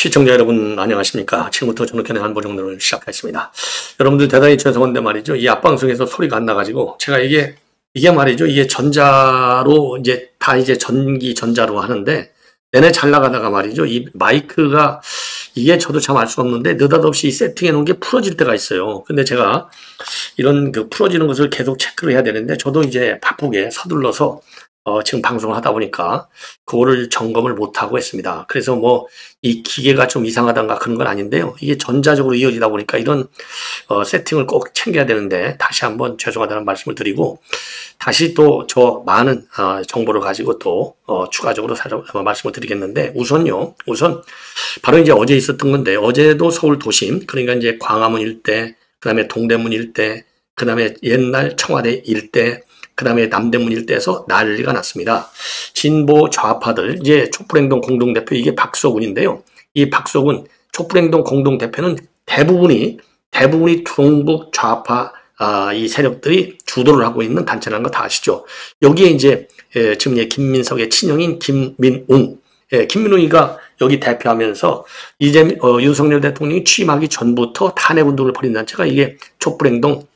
시청자 여러분 안녕하십니까. 지금부터 전국현의 한보정론을 시작하겠습니다. 여러분들 대단히 죄송한데 말이죠. 이 앞방송에서 소리가 안 나가지고 제가 이게 말이죠. 이게 전자로 이제 다 이제 전기 전자로 하는데 내내 잘 나가다가 말이죠. 이 마이크가 이게 저도 참 알 수가 없는데 느닷없이 세팅해 놓은 게 풀어질 때가 있어요. 근데 제가 이런 그 풀어지는 것을 계속 체크를 해야 되는데 저도 이제 바쁘게 서둘러서 지금 방송을 하다 보니까 그거를 점검을 못하고 했습니다. 그래서 뭐 이 기계가 좀 이상하단가 그런 건 아닌데요. 이게 전자적으로 이어지다 보니까 이런 세팅을 꼭 챙겨야 되는데 다시 한번 죄송하다는 말씀을 드리고 다시 또 저 많은 정보를 가지고 또 추가적으로 말씀을 드리겠는데 우선 바로 이제 어제 있었던 건데 어제도 서울 도심 그러니까 이제 광화문 일대 그다음에 동대문 일대 그다음에 옛날 청와대 일대 그 다음에 남대문 일대에서 난리가 났습니다. 진보 좌파들, 이제 촛불행동 공동대표, 이게 박서군인데요. 이 박서군 촛불행동 공동대표는 대부분이 중북 좌파, 이 세력들이 주도를 하고 있는 단체라는 거 다 아시죠? 여기에 이제, 지금 김민석의 친형인 김민웅, 김민웅이가 여기 대표하면서 윤석열 대통령이 취임하기 전부터 탄핵 운동을 벌인 단체가 이게 촛불행동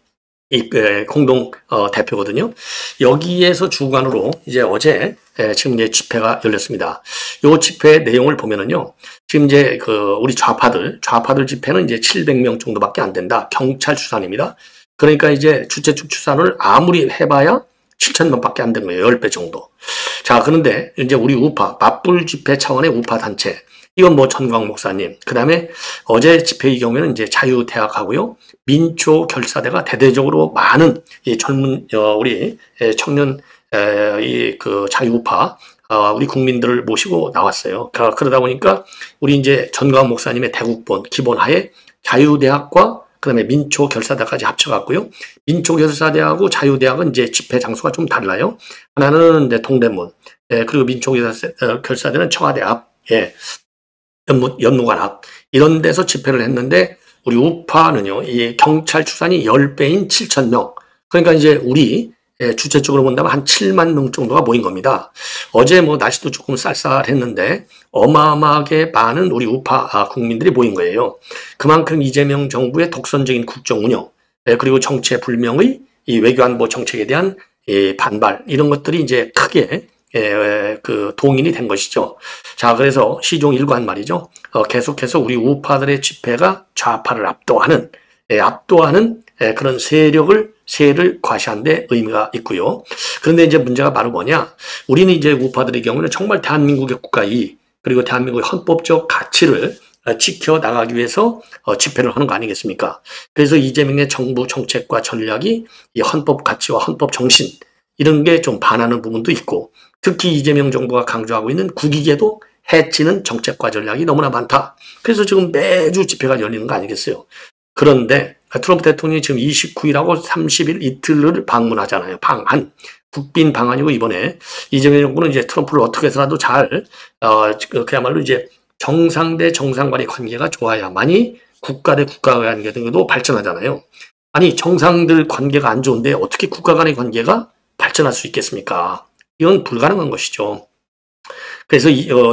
공동 대표거든요. 여기에서 주관으로 이제 어제 지금 이제 집회가 열렸습니다. 요 집회 내용을 보면은요. 지금 이제 우리 좌파들 집회는 이제 700명 정도밖에 안 된다. 경찰 추산입니다. 그러니까 이제 주최 측 추산을 아무리 해봐야 7,000명밖에 안 된 거예요. 10배 정도. 자, 그런데 이제 우리 우파 맞불 집회 차원의 우파 단체. 이건 뭐 전광 목사님. 그 다음에 어제 집회의 경우에는 이제 자유대학하고요. 민초 결사대가 대대적으로 많은 이 젊은, 우리 청년, 자유우파, 우리 국민들을 모시고 나왔어요. 그러다 보니까 우리 이제 전광 목사님의 대국본 기본하에 자유대학과 그 다음에 민초 결사대까지 합쳐갖고요. 민초 결사대하고 자유대학은 이제 집회 장소가 좀 달라요. 하나는 이제 동대문, 그리고 민초 결사대는 청와대 앞, 연무관 앞 이런 데서 집회를 했는데 우리 우파는요 이 경찰 추산이 10배인 7,000명 그러니까 이제 우리 주체적으로 본다면 한 7만 명 정도가 모인 겁니다. 어제 뭐 날씨도 조금 쌀쌀했는데 어마어마하게 많은 우리 우파 국민들이 모인 거예요. 그만큼 이재명 정부의 독선적인 국정 운영 그리고 정체 불명의 이 외교안보 정책에 대한 반발 이런 것들이 이제 크게 동인이 된 것이죠. 자, 그래서 시종 일관 말이죠. 계속해서 우리 우파들의 집회가 좌파를 압도하는 그런 세를 과시한 데 의미가 있고요. 그런데 이제 문제가 바로 뭐냐? 우리는 이제 우파들의 경우는 정말 대한민국의 국가이익, 그리고 대한민국의 헌법적 가치를 지켜나가기 위해서 집회를 하는 거 아니겠습니까? 그래서 이재명의 정부 정책과 전략이 이 헌법 가치와 헌법 정신, 이런 게 좀 반하는 부분도 있고, 특히 이재명 정부가 강조하고 있는 국익에도 해치는 정책과 전략이 너무나 많다. 그래서 지금 매주 집회가 열리는 거 아니겠어요? 그런데 트럼프 대통령이 지금 29일하고 30일 이틀을 방문하잖아요. 국빈 방한이고 이번에 이재명 정부는 이제 트럼프를 어떻게 해서라도 그야말로 이제 정상 대 정상 간의 관계가 좋아야만이 국가 대 국가 간의 관계도 발전하잖아요. 아니 정상들 관계가 안 좋은데 어떻게 국가 간의 관계가 발전할 수 있겠습니까? 이건 불가능한 것이죠. 그래서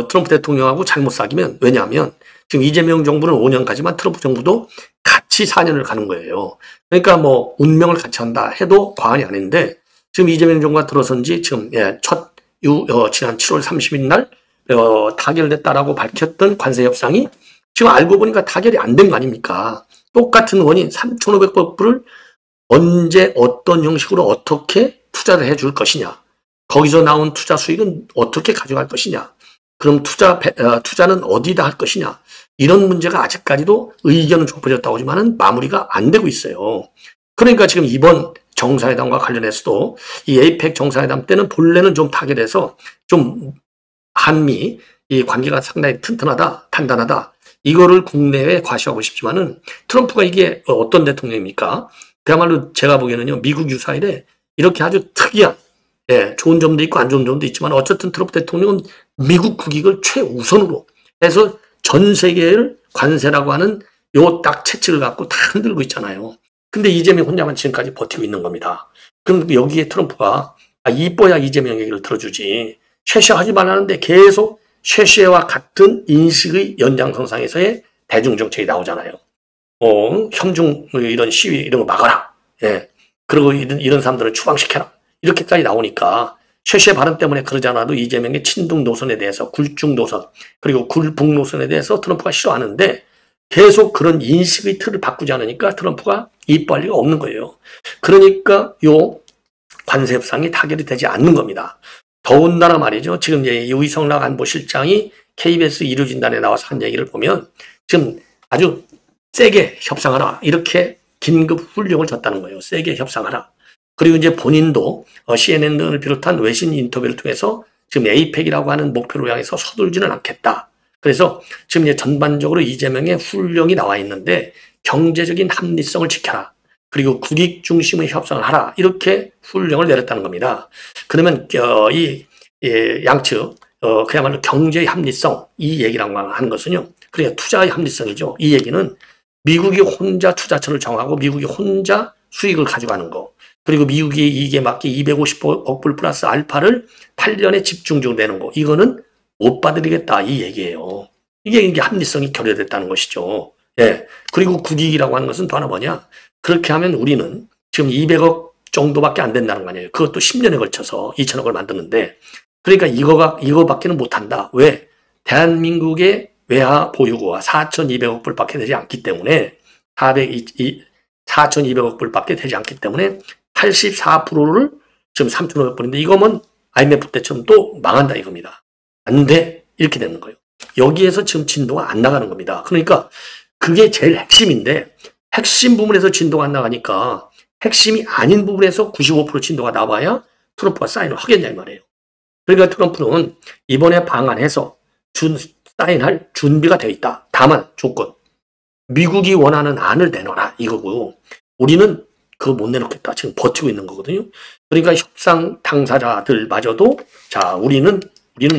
트럼프 대통령하고 잘못 사귀면 왜냐하면 지금 이재명 정부는 5년까지만 트럼프 정부도 같이 4년을 가는 거예요. 그러니까 뭐 운명을 같이 한다 해도 과언이 아닌데 지금 이재명 정부가 들어선 지 지금 지난 7월 30일 날 타결됐다라고 밝혔던 관세 협상이 지금 알고 보니까 타결이 안 된 거 아닙니까? 똑같은 원인 3,500억 불을 언제 어떤 형식으로 어떻게 투자를 해줄 것이냐. 거기서 나온 투자 수익은 어떻게 가져갈 것이냐. 그럼 투자는 어디다 할 것이냐. 이런 문제가 아직까지도 의견은 좁혀졌다고 하지만은 마무리가 안 되고 있어요. 그러니까 지금 이번 정상회담과 관련해서도 이 에이펙 정상회담 때는 본래는 좀 타결해서 좀 한미 이 관계가 상당히 튼튼하다, 단단하다. 이거를 국내에 과시하고 싶지만은 트럼프가 이게 어떤 대통령입니까? 그야말로 제가 보기에는요, 미국 유사일에 이렇게 아주 특이한, 좋은 점도 있고 안 좋은 점도 있지만 어쨌든 트럼프 대통령은 미국 국익을 최우선으로 해서 전 세계를 관세라고 하는 요 딱 채찍을 갖고 다 흔들고 있잖아요. 근데 이재명 혼자만 지금까지 버티고 있는 겁니다. 그럼 여기에 트럼프가 이뻐야 이재명 얘기를 들어주지. 쉐쉐하지 말라는데 계속 쉐쉐와 같은 인식의 연장선상에서의 대중정책이 나오잖아요. 현중 이런 시위 이런 거 막아라. 예. 그리고 이런 사람들을 추방시켜라. 이렇게까지 나오니까 쉐쉐 발언 때문에 그러지 않아도 이재명의 친북 노선에 대해서 굴중 노선 그리고 굴북 노선에 대해서 트럼프가 싫어하는데 계속 그런 인식의 틀을 바꾸지 않으니까 트럼프가 이뻐할 리가 없는 거예요. 그러니까 요 관세 협상이 타결이 되지 않는 겁니다. 더군다나 말이죠. 지금 이제 유이성락 안보실장이 KBS 일요진단에 나와서 한 얘기를 보면 지금 아주 세게 협상하라. 이렇게 긴급 훈령을 줬다는 거예요. 세게 협상하라. 그리고 이제 본인도 CNN을 비롯한 외신 인터뷰를 통해서 지금 에이펙이라고 하는 목표를 향해서 서둘지는 않겠다. 그래서 지금 이제 전반적으로 이재명의 훈령이 나와 있는데 경제적인 합리성을 지켜라. 그리고 국익 중심의 협상을 하라. 이렇게 훈령을 내렸다는 겁니다. 그러면 이 양측 그야말로 경제의 합리성 이 얘기라고 하는 것은요. 그러니까 투자의 합리성이죠. 이 얘기는 미국이 혼자 투자처를 정하고 미국이 혼자 수익을 가져가는 거. 그리고 미국이 이익에 맞게 250억 불 플러스 알파를 8년에 집중적으로 내는 거. 이거는 못 받아들이겠다 이 얘기예요. 이게 합리성이 결여됐다는 것이죠. 예. 그리고 국익이라고 하는 것은 또 하나 뭐냐. 그렇게 하면 우리는 지금 200억 정도밖에 안 된다는 거 아니에요. 그것도 10년에 걸쳐서 2천억을 만드는데 그러니까 이거밖에는 못한다. 왜? 대한민국의 외화 보유고가 4,200억 불밖에 되지 않기 때문에 4,200억 불밖에 되지 않기 때문에 84%를 지금 3,500 불인데 이거면 IMF 때처럼 또 망한다 이겁니다. 안 돼. 이렇게 되는 거예요. 여기에서 지금 진도가 안 나가는 겁니다. 그러니까 그게 제일 핵심인데 핵심 부분에서 진도가 안 나가니까 핵심이 아닌 부분에서 95% 진도가 나와야 트럼프가 사인을 하겠냐 이 말이에요. 그러니까 트럼프는 이번에 방한해서 사인할 준비가 되어 있다. 다만 조건. 미국이 원하는 안을 내놔라 이거고 우리는 그거 못 내놓겠다. 지금 버티고 있는 거거든요. 그러니까 협상 당사자들마저도 자 우리는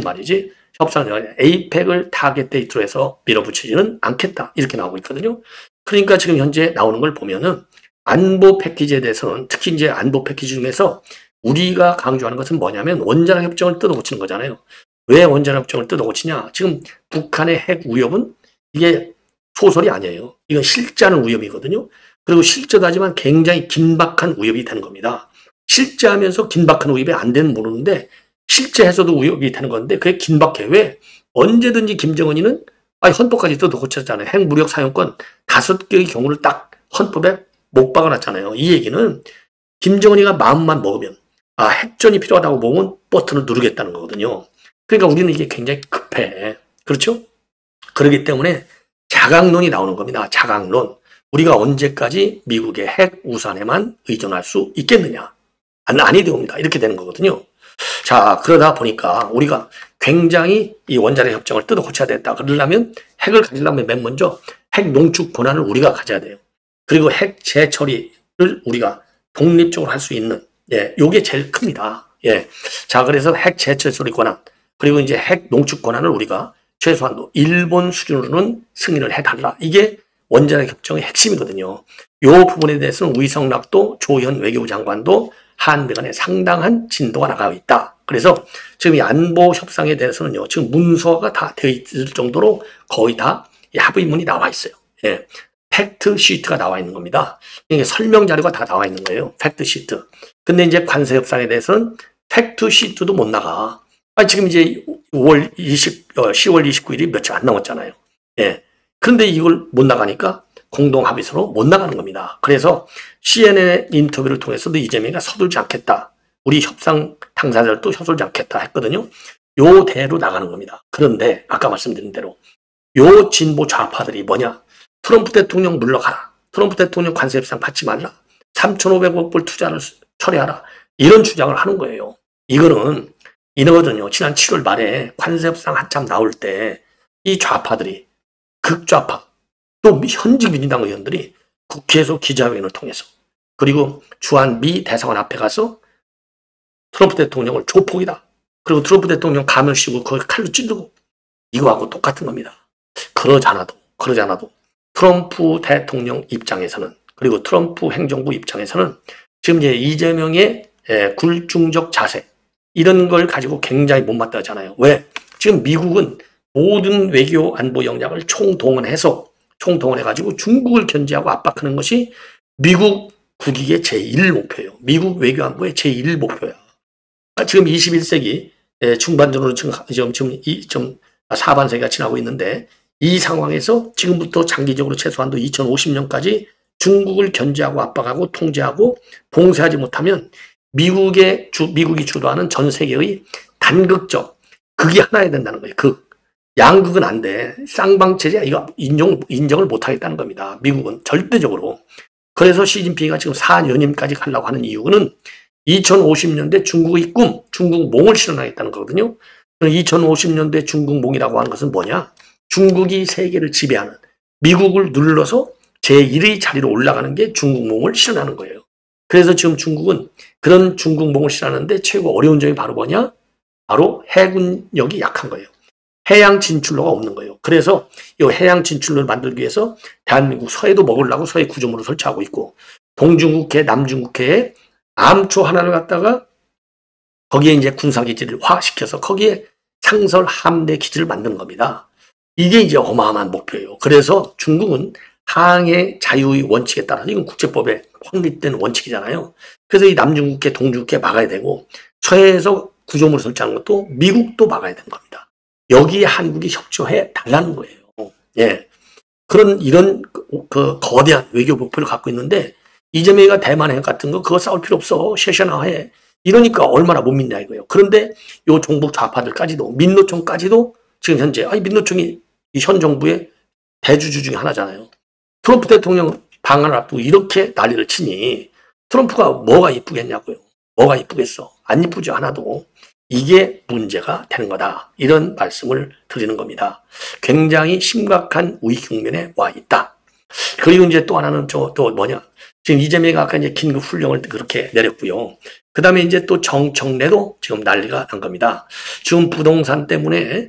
말이지 협상자 에이펙을 타겟 데이트로 해서 밀어붙이지는 않겠다. 이렇게 나오고 있거든요. 그러니까 지금 현재 나오는 걸 보면은 안보 패키지에 대해서는 특히 이제 안보 패키지 중에서 우리가 강조하는 것은 뭐냐면 원자력 협정을 뜯어고치는 거잖아요. 왜 원자력 협정을 뜯어고치냐? 지금 북한의 핵 위협은 이게 소설이 아니에요. 이건 실제하는 위협이거든요. 그리고 실제도 하지만 굉장히 긴박한 위협이 되는 겁니다. 실제하면서 긴박한 위협이 안 되는 모르는데 실제해서도 위협이 되는 건데 그게 긴박해. 왜? 언제든지 김정은이는 헌법까지 뜯어고쳤잖아요. 핵무력 사용권 5개의 경우를 딱 헌법에 못 박아놨잖아요. 이 얘기는 김정은이가 마음만 먹으면 핵전이 필요하다고 보면 버튼을 누르겠다는 거거든요. 그러니까 우리는 이게 굉장히 급해. 그렇죠? 그렇기 때문에 자강론이 나오는 겁니다. 자강론. 우리가 언제까지 미국의 핵 우산에만 의존할 수 있겠느냐. 아니 되옵니다. 이렇게 되는 거거든요. 자, 그러다 보니까 우리가 굉장히 이 원자력 협정을 뜯어 고쳐야 됐다. 그러려면 핵을 가지려면 맨 먼저 핵 농축 권한을 우리가 가져야 돼요. 그리고 핵 재처리를 우리가 독립적으로 할 수 있는, 요게 제일 큽니다. 자, 그래서 핵 재처리 권한, 그리고 이제 핵 농축 권한을 우리가 최소한도 일본 수준으로는 승인을 해달라. 이게 원자력 협정의 핵심이거든요. 요 부분에 대해서는 우이성락도 조현 외교부 장관도 한미 간에 상당한 진도가 나가고 있다. 그래서 지금 이 안보 협상에 대해서는요, 지금 문서가 다 되어 있을 정도로 거의 다 합의문이 나와 있어요. 팩트 시트가 나와 있는 겁니다. 이게 설명 자료가 다 나와 있는 거예요. 팩트 시트. 근데 이제 관세 협상에 대해서는 팩트 시트도 못 나가. 지금 이제 10월 29일이 며칠 안 남았잖아요. 그런데 이걸 못 나가니까 공동 합의서로 못 나가는 겁니다. 그래서 CNN 인터뷰를 통해서도 이재명이가 서둘지 않겠다. 우리 협상 당사자들도 서둘지 않겠다 했거든요. 요 대로 나가는 겁니다. 그런데 아까 말씀드린 대로 요 진보 좌파들이 뭐냐. 트럼프 대통령 물러가라. 트럼프 대통령 관세 협상 받지 말라. 3,500억 불 투자를 처리하라. 이런 주장을 하는 거예요. 이거거든요. 지난 7월 말에 관세 협상 한참 나올 때 이 좌파들이 극좌파 또 현직 민주당 의원들이 국회에서 기자회견을 통해서 그리고 주한 미 대사관 앞에 가서 트럼프 대통령을 조폭이다. 그리고 트럼프 대통령 가면 씌우고 거기 칼로 찌르고 이거하고 똑같은 겁니다. 그러지 않아도 트럼프 대통령 입장에서는 그리고 트럼프 행정부 입장에서는 지금 이제 이재명의 굴중적 자세 이런 걸 가지고 굉장히 못마땅하잖아요. 왜? 지금 미국은 모든 외교 안보 역량을 총동원해가지고 중국을 견제하고 압박하는 것이 미국 국익의 제1목표예요. 미국 외교 안보의 제1목표야. 지금 21세기 중반전으로 지금 하반세기가 지나고 있는데 이 상황에서 지금부터 장기적으로 최소한도 2050년까지 중국을 견제하고 압박하고 통제하고 봉쇄하지 못하면 미국이 주도하는 전 세계의 단극적 극이 하나야 된다는 거예요. 양극은 안 돼. 쌍방체제 이거 인정을 못 하겠다는 겁니다. 미국은 절대적으로. 그래서 시진핑이가 지금 4년임까지 가려고 하는 이유는 2050년대 중국의 꿈, 중국몽을 실현하겠다는 거거든요. 2050년대 중국몽이라고 하는 것은 뭐냐? 중국이 세계를 지배하는 미국을 눌러서 제1의 자리로 올라가는 게 중국몽을 실현하는 거예요. 그래서 지금 중국은 그런 중국몽을 실현하는데 최고 어려운 점이 바로 뭐냐? 바로 해군력이 약한 거예요. 해양 진출로가 없는 거예요. 그래서 이 해양 진출로를 만들기 위해서 대한민국 서해도 먹으려고 서해 구조물을 설치하고 있고 동중국해, 남중국해에 암초 하나를 갖다가 거기에 이제 군사기지를 화시켜서 거기에 상설 함대 기지를 만든 겁니다. 이게 이제 어마어마한 목표예요. 그래서 중국은 항해 자유의 원칙에 따라서 이건 국제법에 확립된 원칙이잖아요. 그래서 이 남중국해, 동중국해 막아야 되고 서해에서 구조물을 설치하는 것도 미국도 막아야 되는 겁니다. 여기에 한국이 협조해 달라는 거예요. 예. 이런 거대한 외교 목표를 갖고 있는데 이재명이가 대만해 같은 거 그거 싸울 필요 없어. 셰셔나해. 이러니까 얼마나 못 믿냐 이거예요. 그런데 요 종북 좌파들까지도 민노총까지도 지금 현재 민노총이 이 현 정부의 대주주 중에 하나잖아요. 트럼프 대통령 방한을 앞두고 이렇게 난리를 치니 트럼프가 뭐가 이쁘겠냐고요. 뭐가 이쁘겠어. 안 이쁘죠 하나도. 이게 문제가 되는 거다. 이런 말씀을 드리는 겁니다. 굉장히 심각한 위기 국면에 와 있다. 그리고 이제 또 하나는 또 뭐냐. 지금 이재명이가 아까 이제 긴급 훈령을 그렇게 내렸고요. 그 다음에 이제 또 정청래도 지금 난리가 난 겁니다. 지금 부동산 때문에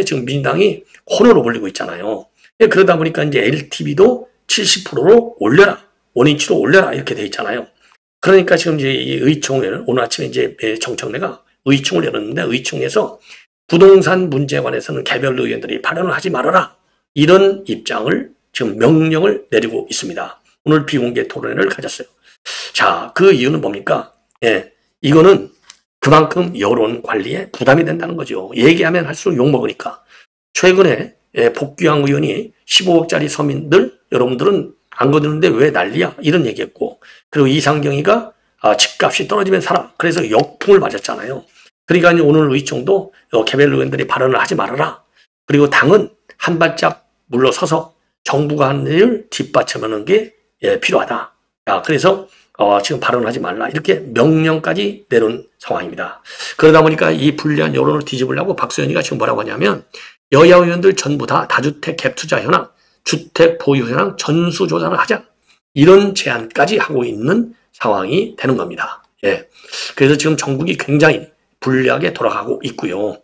지금 민주당이 코너로 몰리고 있잖아요. 그러다 보니까 이제 LTV도 70%로 올려라. 원인치로 올려라. 이렇게 돼 있잖아요. 그러니까 지금 이제 이 의총을 오늘 아침에 이제 정청래가 의총을 열었는데 의총에서 부동산 문제에 관해서는 개별 의원들이 발언을 하지 말아라. 이런 입장을 지금 명령을 내리고 있습니다. 오늘 비공개 토론회를 가졌어요. 자, 그 이유는 뭡니까? 예, 이거는 그만큼 여론 관리에 부담이 된다는 거죠. 얘기하면 할수록 욕먹으니까. 최근에 복귀한 의원이 15억짜리 서민들 여러분들은 안 거두는데 왜 난리야? 이런 얘기했고 그리고 이상경이가 집값이 떨어지면 사라. 그래서 역풍을 맞았잖아요. 그러니까 오늘 의총도 개별 의원들이 발언을 하지 말아라. 그리고 당은 한 발짝 물러서서 정부가 하는 일을 뒷받침하는 게 필요하다. 그래서 지금 발언하지 말라. 이렇게 명령까지 내놓은 상황입니다. 그러다 보니까 이 불리한 여론을 뒤집으려고 박수현이가 지금 뭐라고 하냐면 여야 의원들 전부 다 다주택 갭 투자 현황, 주택 보유 현황 전수조사를 하자. 이런 제안까지 하고 있는 상황이 되는 겁니다. 예. 그래서 지금 정국이 굉장히 불리하게 돌아가고 있고요.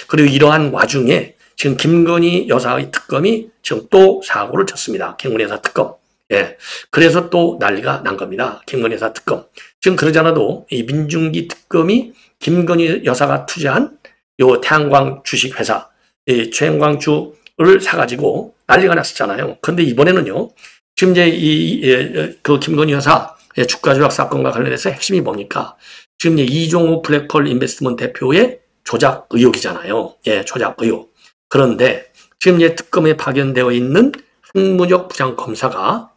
그리고 이러한 와중에 지금 김건희 여사의 특검이 지금 또 사고를 쳤습니다. 김건희 여사 특검. 예. 그래서 또 난리가 난 겁니다. 김건희 여사 특검. 지금 그러지 않아도 이 민중기 특검이 김건희 여사가 투자한 요 태양광 주식회사, 이 최영광주를 사가지고 난리가 났었잖아요. 그런데 이번에는요, 지금 이제 그 김건희 여사 주가 조작 사건과 관련해서 핵심이 뭡니까? 지금 이제 이종호 블랙펄 인베스트먼트 대표의 조작 의혹이잖아요. 예, 조작 의혹. 그런데 지금 이제 특검에 파견되어 있는 한문혁 부장검사가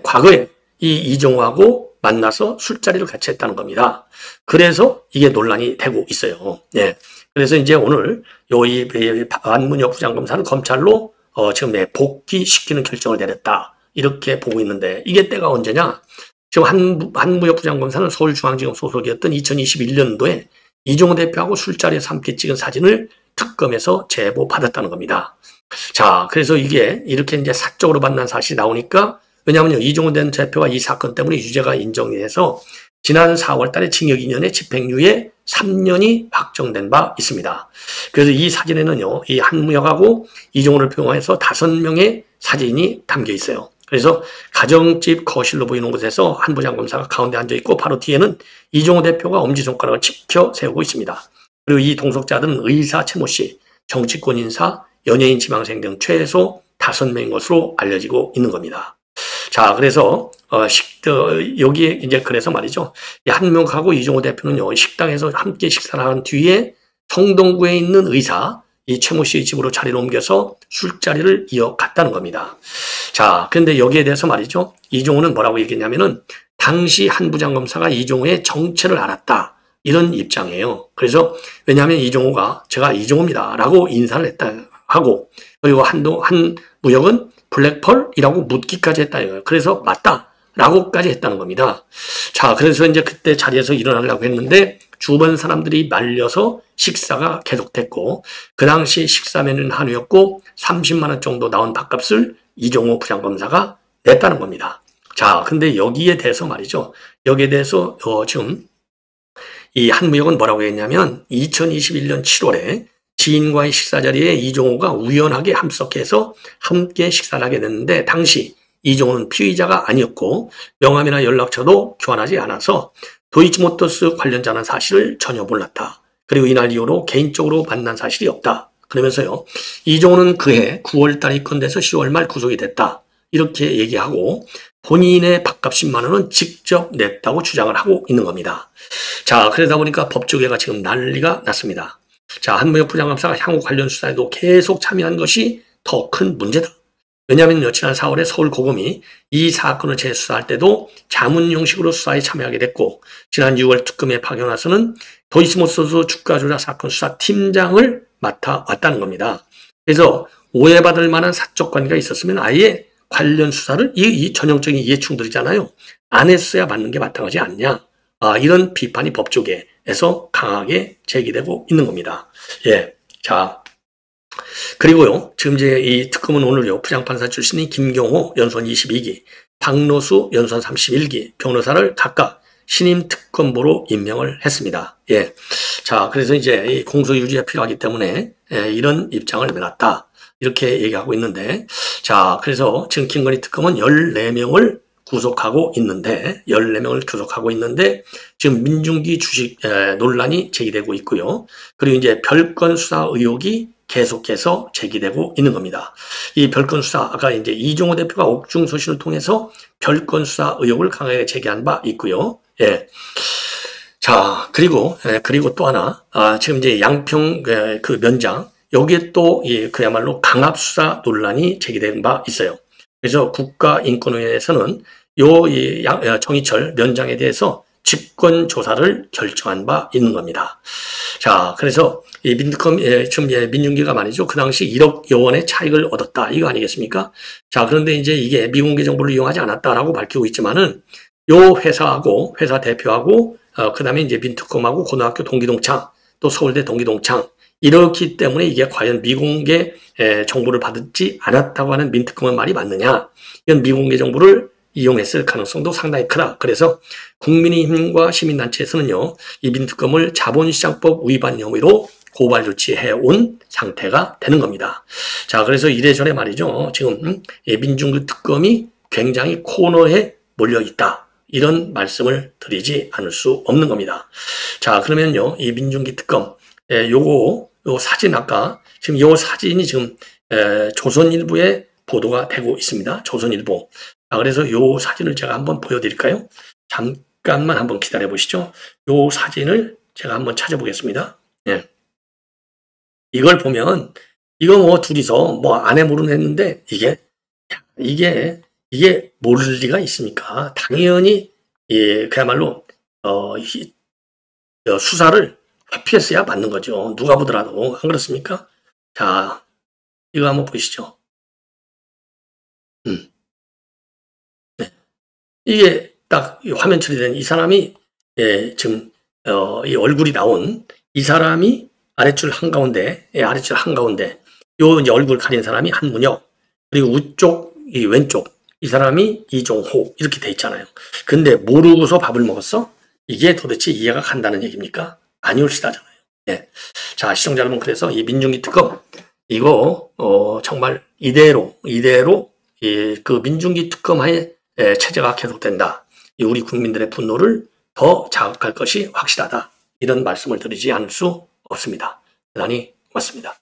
과거에 이 이종호하고 만나서 술자리를 같이 했다는 겁니다. 그래서 이게 논란이 되고 있어요. 예. 그래서 이제 오늘 이 한문혁 부장검사는 검찰로 지금 복귀시키는 결정을 내렸다. 이렇게 보고 있는데 이게 때가 언제냐? 지금 한문혁 부장검사는 서울중앙지검 소속이었던 2021년도에 이종호 대표하고 술자리에서 함께 찍은 사진을 특검에서 제보받았다는 겁니다. 자, 그래서 이게 이렇게 이제 사적으로 만난 사실이 나오니까 왜냐하면 이종호 전 대표가 이 사건 때문에 유죄가 인정돼서 지난 4월 달에 징역 2년에 집행유예 3년이 확정된 바 있습니다. 그래서 이 사진에는요, 이 한무혁하고 이종호를 포함해서 5명의 사진이 담겨 있어요. 그래서 가정집 거실로 보이는 곳에서 한 부장검사가 가운데 앉아있고 바로 뒤에는 이종호 대표가 엄지손가락을 치켜 세우고 있습니다. 그리고 이 동석자들은 의사 최모 씨, 정치권 인사, 연예인 지망생 등 최소 5명인 것으로 알려지고 있는 겁니다. 자, 그래서 여기에 이제 그래서 말이죠. 한명하고 이종호 대표는요, 식당에서 함께 식사를 한 뒤에 성동구에 있는 의사 이 최모 씨의 집으로 자리를 옮겨서 술자리를 이어갔다는 겁니다. 자, 그런데 여기에 대해서 말이죠. 이종호는 뭐라고 얘기했냐면은 당시 한 부장검사가 이종호의 정체를 알았다. 이런 입장이에요. 그래서 왜냐하면 이종호가 제가 이종호입니다. 라고 인사를 했다 하고 그리고 한 무역은 블랙펄이라고 묻기까지 했다. 그래서 맞다. 라고까지 했다는 겁니다. 자, 그래서 이제 그때 자리에서 일어나려고 했는데 주변 사람들이 말려서 식사가 계속됐고 그 당시 식사 메뉴는 한우였고 30만 원 정도 나온 밥값을 이종호 부장검사가 냈다는 겁니다. 자, 근데 여기에 대해서 말이죠. 여기에 대해서 지금 이 한무역은 뭐라고 했냐면 2021년 7월에 지인과의 식사 자리에 이종호가 우연하게 합석해서 함께 식사를 하게 됐는데 당시 이종호는 피의자가 아니었고 명함이나 연락처도 교환하지 않아서 도이치모터스 관련자라는 사실을 전혀 몰랐다. 그리고 이날 이후로 개인적으로 만난 사실이 없다. 그러면서요. 이종호는 그해 9월 달에 입건돼서 10월 말 구속이 됐다. 이렇게 얘기하고 본인의 밥값 10만 원은 직접 냈다고 주장을 하고 있는 겁니다. 자, 그러다 보니까 법조계가 지금 난리가 났습니다. 자, 한무역 부장검사가 향후 관련 수사에도 계속 참여한 것이 더 큰 문제다. 왜냐하면 지난 4월에 서울고검이 이 사건을 재수사할 때도 자문 형식으로 수사에 참여하게 됐고 지난 6월 특검에 파견와서는 도이치모터스 주가 조작 사건 수사 팀장을 맡아왔다는 겁니다. 그래서 오해받을 만한 사적 관계가 있었으면 아예 관련 수사를 이 전형적인 이해충돌이잖아요. 안 했어야 맞는 게 마땅하지 않냐. 이런 비판이 법조계에서 강하게 제기되고 있는 겁니다. 예, 자. 그리고요, 지금 이제 이 특검은 오늘요, 부장판사 출신인 김경호 연수원 22기, 박노수 연수원 31기 변호사를 각각 신임 특검보로 임명을 했습니다. 예. 자, 그래서 이제 이 공소 유지가 필요하기 때문에 이런 입장을 내놨다. 이렇게 얘기하고 있는데, 자, 그래서 지금 김건희 특검은 14명을 구속하고 있는데, 지금 민중기 주식 논란이 제기되고 있고요. 그리고 이제 별건 수사 의혹이 계속해서 제기되고 있는 겁니다. 이 별건 수사, 아까 이제 이종호 대표가 옥중 소신을 통해서 별건 수사 의혹을 강하게 제기한 바 있고요. 예. 자, 그리고 또 하나, 지금 이제 양평 그 면장, 여기에 또 그야말로 강압 수사 논란이 제기된 바 있어요. 그래서 국가인권위원회에서는 정의철 면장에 대해서 직권 조사를 결정한 바 있는 겁니다. 자, 그래서 이 민특검 지금 민중기가 말이죠. 그 당시 1억여 원의 차익을 얻었다. 이거 아니겠습니까? 자, 그런데 이제 이게 미공개 정보를 이용하지 않았다라고 밝히고 있지만은 요 회사하고 회사 대표하고 그다음에 이제 민특검하고 고등학교 동기동창 또 서울대 동기동창 이렇기 때문에 이게 과연 미공개 정보를 받지 않았다고 하는 민특검의 말이 맞느냐? 이건 미공개 정보를 이용했을 가능성도 상당히 크다. 그래서 국민의힘과 시민단체에서는요, 이 민특검을 자본시장법 위반 혐의로 고발 조치해온 상태가 되는 겁니다. 자, 그래서 이래저래 말이죠. 지금 민중기 특검이 굉장히 코너에 몰려 있다. 이런 말씀을 드리지 않을 수 없는 겁니다. 자, 그러면요, 이 민중기 특검, 요 사진 아까 지금 요 사진이 지금 조선일보에 보도가 되고 있습니다. 조선일보. 그래서 요 사진을 제가 한번 보여드릴까요? 잠깐만 한번 기다려 보시죠. 요 사진을 제가 한번 찾아보겠습니다. 예. 이걸 보면 이거 뭐 둘이서 뭐 아내 모르는 했는데 이게 모를 리가 있습니까? 당연히 그야말로 수사를 회피했어야 맞는 거죠. 누가 보더라도 안 그렇습니까? 자, 이거 한번 보시죠. 네. 이게 딱 화면 처리된 이 사람이 지금 이 얼굴이 나온 이 사람이 아래줄 한가운데 요 이제 얼굴 가린 사람이 한문혁 그리고 우쪽 이 왼쪽 이 사람이 이종호 이렇게 돼 있잖아요. 근데 모르고서 밥을 먹었어? 이게 도대체 이해가 간다는 얘기입니까? 아니올시다잖아요. 예. 자, 시청자 여러분, 그래서 이 민중기 특검 이거 정말 이대로 그 민중기 특검하에 체제가 계속된다. 우리 국민들의 분노를 더 자극할 것이 확실하다. 이런 말씀을 드리지 않을 수 없습니다. 대단히 고맙습니다.